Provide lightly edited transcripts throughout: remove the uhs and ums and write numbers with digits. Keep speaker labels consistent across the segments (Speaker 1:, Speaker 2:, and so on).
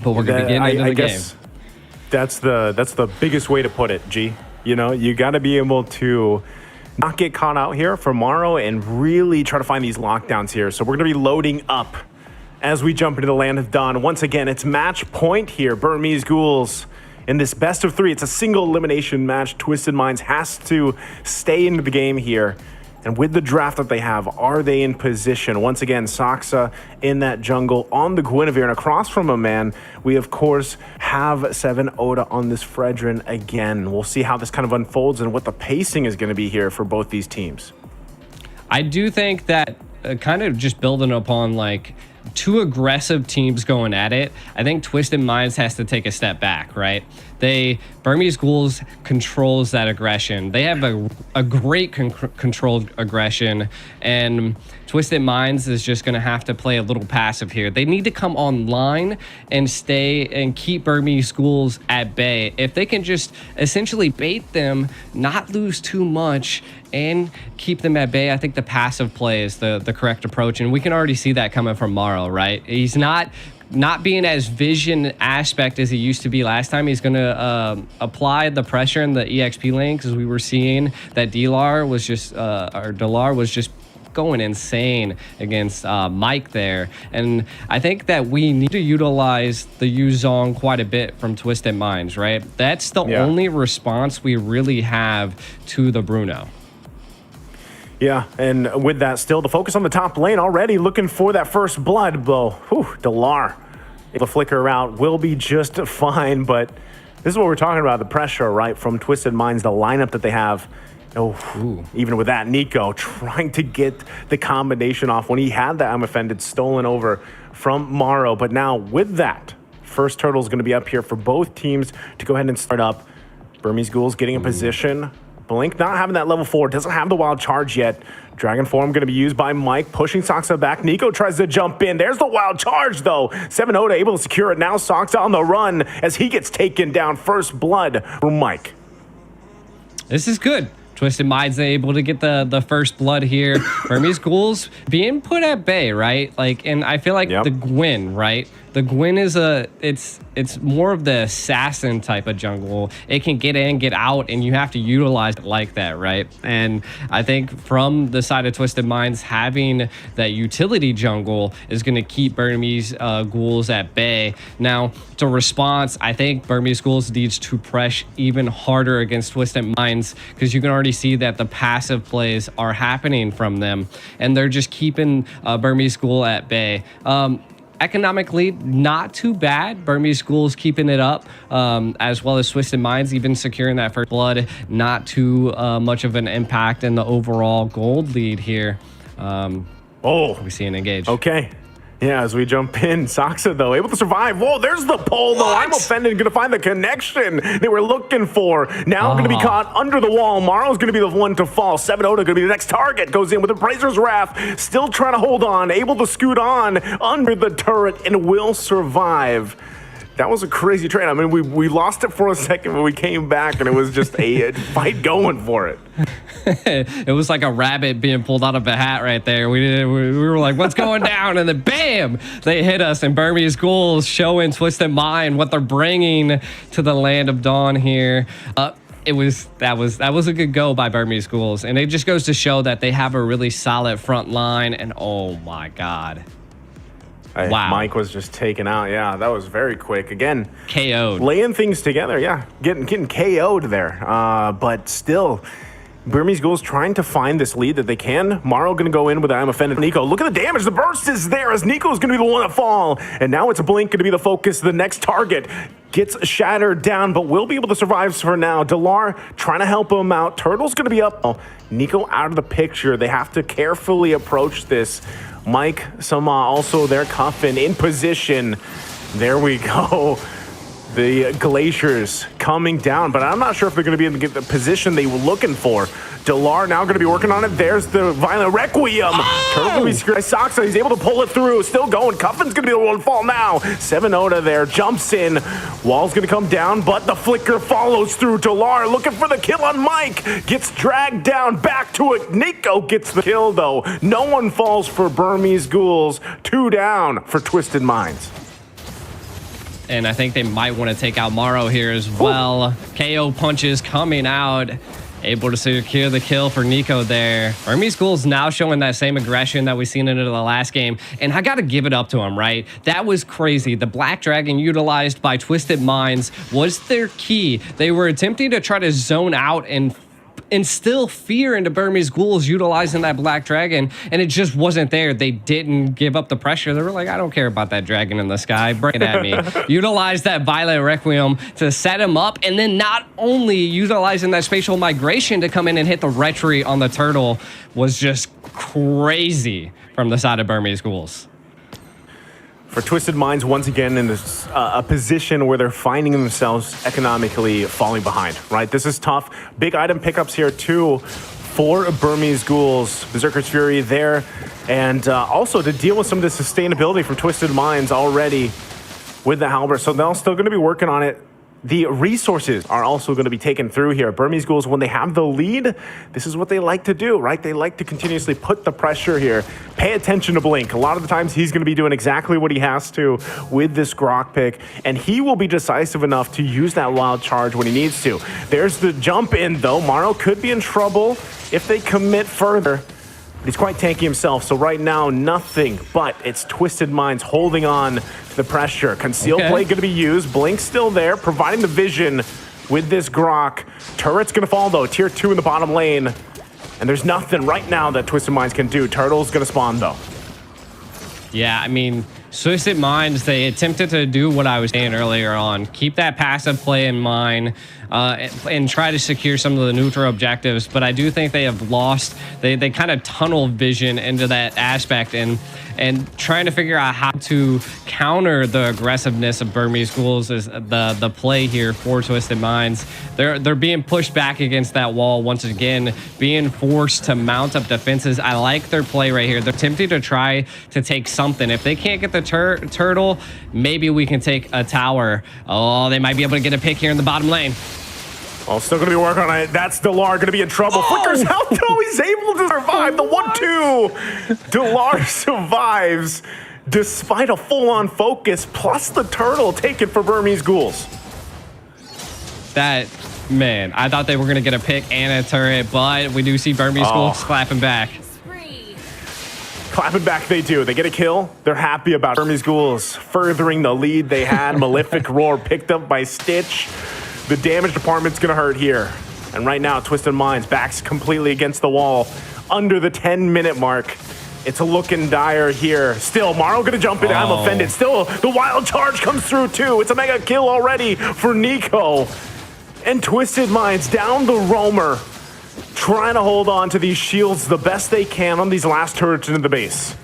Speaker 1: But we're going to get into the game.
Speaker 2: That's the biggest way to put it, G. You know, you got to be able to not get caught out here for Morrow and really try to find these lockdowns here. So we're going to be loading up as we jump into the land of Dawn. Once again, it's match point here. Burmese Ghouls in this best of 3. It's a single elimination match. Twisted Minds has to stay into the game here. And with the draft that they have, are they in position? Once again, Saksa in that jungle on the Guinevere. And across from him, man, we, of course, have 7 Oda on this Fredrin again. We'll see how this kind of unfolds and what the pacing is going to be here for both these teams.
Speaker 1: I do think that kind of just building upon, like, 2 aggressive teams going at it, I think Twisted Minds has to take a step back, right? Burmese Ghouls controls that aggression. They have a great controlled aggression, and Twisted Minds is just going to have to play a little passive here. They need to come online and stay and keep Burmese Ghouls at bay. If they can just essentially bait them, not lose too much, and keep them at bay, I think the passive play is the correct approach, and we can already see that coming from Morrow, right? He's not being as vision aspect as he used to be last time. He's going to apply the pressure in the EXP lane, because we were seeing that Delar was just going insane against Mike there. And I think that we need to utilize the Yuzong quite a bit from Twisted Minds, right? That's the only response we really have to the Bruno.
Speaker 2: Yeah, and with that, still the focus on the top lane already, looking for that first blood, though. Delar, the flicker out will be just fine, but this is what we're talking about, the pressure, right, from Twisted Minds, the lineup that they have. Even with that, Nico trying to get the combination off when he had that I'm offended stolen over from Morrow. But now with that, first turtle is going to be up here for both teams to go ahead and start up. Burmese Ghouls getting in position. Blink not having that level 4, doesn't have the wild charge yet. Dragon Form going to be used by Mike, pushing Saksa back. Nico tries to jump in. There's the wild charge, though. 7 Oda able to secure it. Now Saksa on the run as he gets taken down. First blood from Mike.
Speaker 1: This is good. Twisted Minds able to get the first blood here. Burmese Ghouls being put at bay, right? Like, and I feel like the Gwyn, right? The Gwyn is it's more of the assassin type of jungle. It can get in, get out, and you have to utilize it like that, right? And I think from the side of Twisted Minds, having that utility jungle is going to keep Burmese Ghouls at bay. Now, to response, I think Burmese Ghouls needs to press even harder against Twisted Minds, because you can already see that the passive plays are happening from them, and they're just keeping Burmese Ghoul at bay. Economically, not too bad. Burmese Ghouls keeping it up, as well as Twisted Minds even securing that first blood. Not too much of an impact in the overall gold lead here. We see an engage.
Speaker 2: Okay. Yeah, as we jump in, Saksa, though, able to survive. Whoa, there's the pole, though. I'm offended, going to find the connection they were looking for. Now going to be caught under the wall. Morrow's going to be the one to fall. 7 Oda going to be the next target. Goes in with Appraiser's Wrath. Still trying to hold on. Able to scoot on under the turret and will survive. That was a crazy trade. I mean, we lost it for a second, but we came back, and it was just a fight going for it.
Speaker 1: It was like a rabbit being pulled out of a hat right there. We were like, what's going down? And then bam, they hit us. And Burmese Ghouls showing Twisted Mind what they're bringing to the land of Dawn here. That was a good go by Burmese Ghouls. And it just goes to show that they have a really solid front line. And oh my God. Wow.
Speaker 2: Mike was just taken out. Yeah, that was very quick. Again,
Speaker 1: KO'd.
Speaker 2: Laying things together. Yeah, getting KO'd there. But still, Burmese Ghouls trying to find this lead that they can. Morrow going to go in with I'm offended. Nico, look at the damage. The burst is there as Nico's going to be the one to fall. And now it's Blink going to be the focus. The next target gets shattered down, but will be able to survive for now. Delar trying to help him out. Turtle's going to be up. Oh, Nico out of the picture. They have to carefully approach this. Mike, Sama also there, Coffin in position. There we go. The Glaciers coming down, but I'm not sure if they're going to be in the position they were looking for. Delar now going to be working on it. There's the Violent Requiem. Turtle going to be screwed by Saksa. He's able to pull it through. Still going. Cuffin's going to be the one to fall now. 7 Oda there. Jumps in. Wall's going to come down, but the flicker follows through. Delar looking for the kill on Mike. Gets dragged down. Back to it. Nico gets the kill, though. No one falls for Burmese Ghouls. 2 down for Twisted Minds.
Speaker 1: and I think they might want to take out Morrow here as well. KO punches coming out. Able to secure the kill for Nico there. Burmese Ghouls now showing that same aggression that we've seen into the last game. And I got to give it up to him, right? That was crazy. The Black Dragon utilized by Twisted Minds was their key. They were attempting to try to zone out and instill fear into Burmese Ghouls utilizing that Black Dragon, and it just wasn't there. They didn't give up the pressure. They were like, I don't care about that dragon in the sky. Bring it at me. Utilize that Violet Requiem to set him up, and then not only utilizing that spatial migration to come in and hit the retreat on the turtle was just crazy from the side of Burmese Ghouls.
Speaker 2: For Twisted Minds, once again, in this a position where they're finding themselves economically falling behind, right? This is tough. Big item pickups here, too, for Burmese Ghouls. Berserker's Fury there. And also to deal with some of the sustainability from Twisted Minds already with the Halberd. So they're still going to be working on it. The resources are also going to be taken through here. Burmese Ghouls, when they have the lead, this is what they like to do, right? They like to continuously put the pressure here. Pay attention to Blink. A lot of the times he's going to be doing exactly what he has to with this Grok pick, and he will be decisive enough to use that wild charge when he needs to. There's the jump in, though. Morrow could be in trouble if they commit further. He's quite tanky himself, so right now, nothing but it's Twisted Minds holding on to the pressure. Concealed play going to be used. Blink's still there, providing the vision with this Grok. Turret's going to fall, though. Tier 2 in the bottom lane. And there's nothing right now that Twisted Minds can do. Turtle's going to spawn, though.
Speaker 1: Yeah, I mean, Twisted Minds, they attempted to do what I was saying earlier on. Keep that passive play in mind and try to secure some of the neutral objectives. But I do think they have lost, they kind of tunnel vision into that aspect and trying to figure out how to counter the aggressiveness of Burmese Ghouls is the play here for Twisted Minds. They're being pushed back against that wall once again, being forced to mount up defenses. I like their play right here. They're attempting to try to take something. If they can't get the turtle, maybe we can take a tower. Oh, they might be able to get a pick here in the bottom lane.
Speaker 2: Well, still going to be working on it. That's Delar going to be in trouble. Flickers out, though. He's able to survive. The 1-2. Delar survives despite a full-on focus, plus the turtle taken for Burmese Ghouls.
Speaker 1: That, man, I thought they were going to get a pick and a turret, but we do see Burmese Ghouls clapping back.
Speaker 2: Clapping back they do. They get a kill. They're happy about Burmese Ghouls furthering the lead they had. Malefic Roar picked up by Stitch. The damage department's going to hurt here. And right now, Twisted Minds backs completely against the wall under the 10-minute mark. It's a looking dire here. Still, Morrow going to jump in. I'm offended. Still, the wild charge comes through, too. It's a mega kill already for Nico. And Twisted Minds down the roamer, trying to hold on to these shields the best they can on these last turrets into the base.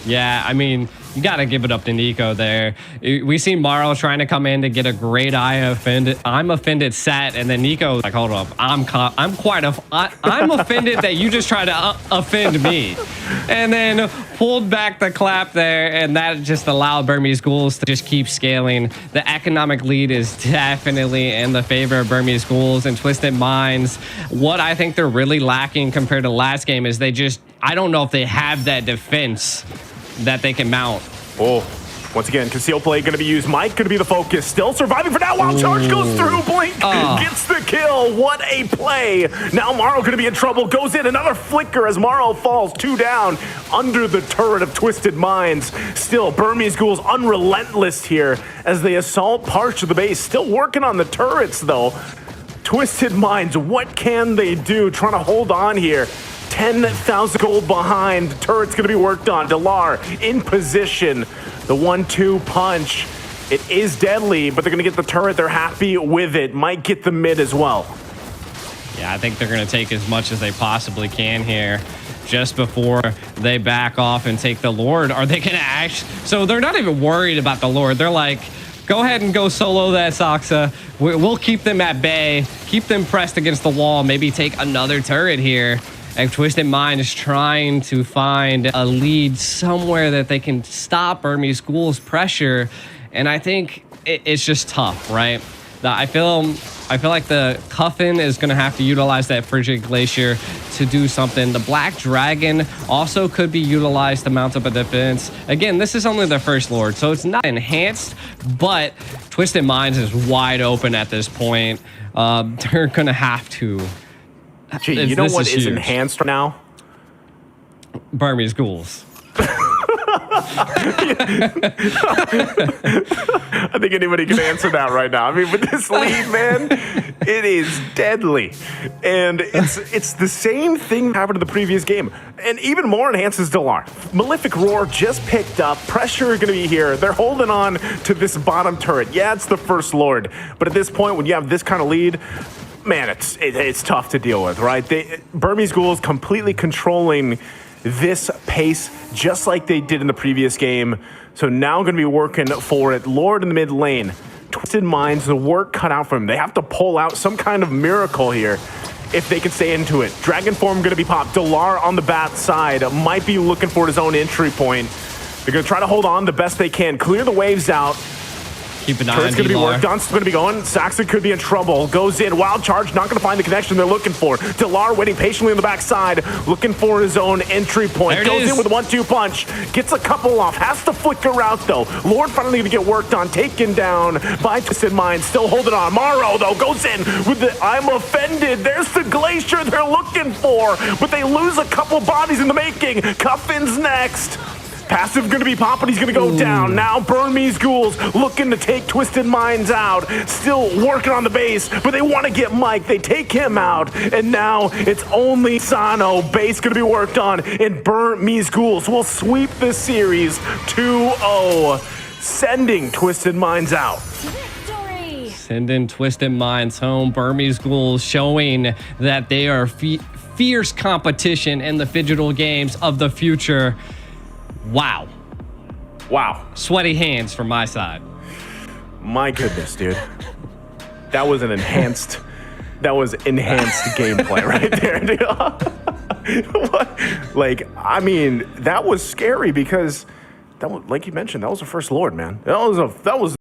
Speaker 1: Yeah, I mean, you got to give it up to Nico there. We see Morrow trying to come in to get a great I'm offended set, and then Nico's like, hold up, I'm offended that you just tried to offend me. And then pulled back the clap there, and that just allowed Burmese Ghouls to just keep scaling. The economic lead is definitely in the favor of Burmese Ghouls and Twisted Minds. What I think they're really lacking compared to last game is I don't know if they have that defense that they can mount.
Speaker 2: Oh, once again, conceal play going to be used. Mike going to be the focus. Still surviving for now. Wild charge goes through. Blink gets the kill. What a play. Now Morrow going to be in trouble. Goes in. Another flicker as Morrow falls 2 down under the turret of Twisted Minds. Still, Burmese Ghouls unrelentless here as they assault parts of the base. Still working on the turrets, though. Twisted Minds, what can they do? Trying to hold on here. 10,000 gold behind. Turret's going to be worked on. Delar in position. The 1-2 punch. It is deadly, but they're going to get the turret. They're happy with it. Might get the mid as well.
Speaker 1: Yeah, I think they're going to take as much as they possibly can here just before they back off and take the Lord. Are they going to actually... So they're not even worried about the Lord. They're like, go ahead and go solo that Saksa. We'll keep them at bay. Keep them pressed against the wall. Maybe take another turret here. And Twisted Mind is trying to find a lead somewhere that they can stop Burmese Ghouls' pressure. And I think it's just tough, right? I feel like the Cuffin is going to have to utilize that Frigid Glacier to do something. The Black Dragon also could be utilized to mount up a defense. Again, this is only the first Lord, so it's not enhanced, but Twisted Minds is wide open at this point. They're going to have to.
Speaker 2: Gee, you know what is enhanced right now?
Speaker 1: Burmese Ghouls.
Speaker 2: I think anybody can answer that right now. I mean, with this lead, man, it is deadly. And it's the same thing that happened in the previous game. And even more enhances Delar. Malefic Roar just picked up. Pressure going to be here. They're holding on to this bottom turret. Yeah, it's the first Lord. But at this point, when you have this kind of lead, man, it's tough to deal with, right? Burmese Ghouls completely controlling this pace just like they did in the previous game. So now going to be working for it. Lord in the mid lane. Twisted Minds, the work cut out for him. They have to pull out some kind of miracle here if they can stay into it. Dragon Form going to be popped. Delar on the bat side might be looking for his own entry point. They're going to try to hold on the best they can. Clear the waves out.
Speaker 1: Keep an eye
Speaker 2: Turret's
Speaker 1: on
Speaker 2: going to be worked on. It's going to be going. Saxon could be in trouble. Goes in. Wild Charge. Not going to find the connection they're looking for. Delar waiting patiently on the backside. Looking for his own entry point. Goes in with a 1-2 punch. Gets a couple off. Has to flicker out, though. Lord finally going to get worked on. Taken down by Twisted Mind. Still holding on. Morrow, though, goes in with the I'm offended. There's the Glacier they're looking for. But they lose a couple bodies in the making. Cuffin's next. Passive going to be popping. He's going to go down. Now Burmese Ghouls looking to take Twisted Minds out. Still working on the base, but they want to get Mike. They take him out. And now it's only Sano. Base going to be worked on. And Burmese Ghouls will sweep this series 2-0, sending Twisted Minds out.
Speaker 1: Sending Twisted Minds home. Burmese Ghouls showing that they are fierce competition in the digital games of the future. Wow. Sweaty hands from my side.
Speaker 2: My goodness, dude. That was enhanced gameplay right there, dude. What? Like, I mean, that was scary because that was, like you mentioned, that was the first Lord, man. That was